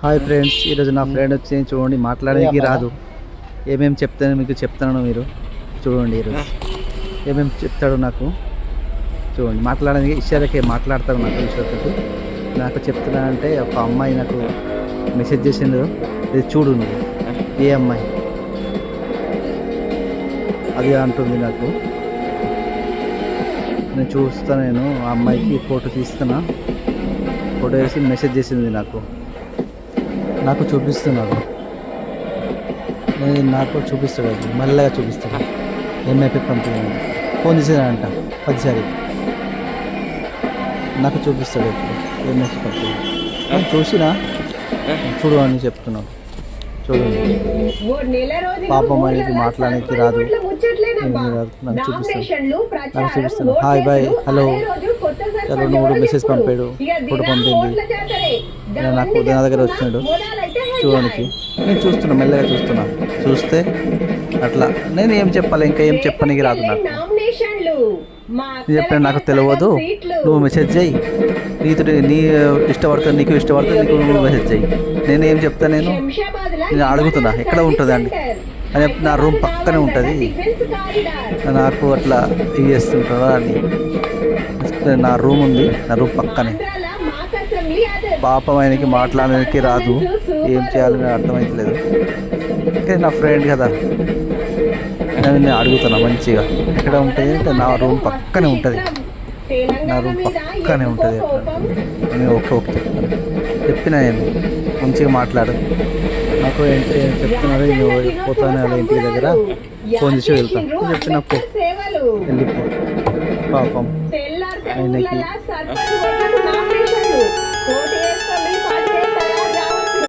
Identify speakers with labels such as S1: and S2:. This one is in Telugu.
S1: హాయ్ ఫ్రెండ్స్, ఈరోజు నా ఫ్రెండ్ వచ్చి చూడండి మాట్లాడడానికి రాదు. ఏమేమి చెప్తాను మీకు చెప్తాను, మీరు చూడండి. ఈరోజు ఏమేమి చెప్తాడు నాకు చూడండి. మాట్లాడడానికి ఇషారకే మాట్లాడతాడు నాకు. ఇషారతో నాకు చెప్తున్నానంటే ఒక అమ్మాయి నాకు మెసేజ్ చేసిండు, ఇది చూడు నువ్వు ఏ అమ్మాయి అది అంటుంది నాకు. నేను చూస్తాను, నేను ఆ అమ్మాయికి ఫోటో తీస్తున్నా. ఫోటో వేసి మెసేజ్ చేసింది నాకు చూపిస్తున్నాడు. నేను నాకు చూపిస్తాడు, అది మెల్లగా చూపిస్తాడు. ఎంఐపీ కంపెనీ ఫోన్ చేసేదంట 10 నాకు చూపిస్తాడు. ఇప్పుడు ఎంఐపీ కంపెనీ నేను చూసినా చూడు అని చెప్తున్నాను. చూడండి, పాపం అనేది మాట్లాడడానికి రాదు. నాకు చూపిస్తాను. హాయ్ బాయ్ హలో చలో నువ్వు మెసేజ్ పంపాడు, ఫోటో పంపింది. నాకు నా దగ్గర వచ్చినాడు చూడడానికి. నేను చూస్తున్నా, మెల్లగా చూస్తున్నా. చూస్తే అట్లా నేను ఏం చెప్పాలి, ఇంకా ఏం చెప్పడానికి రాదు నాకు. చెప్పిన నాకు తెలియదు, నువ్వు మెసేజ్ చేయి. నీ ఇష్టపడుతుంది, నీకు నువ్వు మెసేజ్ చేయి. నేను ఏం చెప్తా, నేను అడుగుతున్నా ఎక్కడ ఉంటుంది అండి అని. నా రూమ్ పక్కనే ఉంటుంది. నాకు అట్లా ఇది చేస్తుంటారా అని. నా రూమ్ ఉంది, నా రూమ్ పక్కనే. పాపం ఆయనకి మాట్లాడడానికి రాదు, ఏం చేయాలని అర్థమవుతలేదు. ఇంకా నా ఫ్రెండ్ కదా, నేను అడుగుతున్నా మంచిగా ఎక్కడ ఉంటుంది అంటే నా రూమ్ పక్కనే ఉంటుంది. నా రూమ్ పక్కనే ఉంటుంది. నేను ఓకే చెప్తాను. చెప్పిన నేను మంచిగా మాట్లాడు. నాకు ఏంటి చెప్తున్నారు, నేను పోతాను అలా ఇంటి దగ్గర ఫోన్ చేసి వెళ్తాను. చెప్పినప్పు వెళ్ళిపో. పాపం ఆయనకి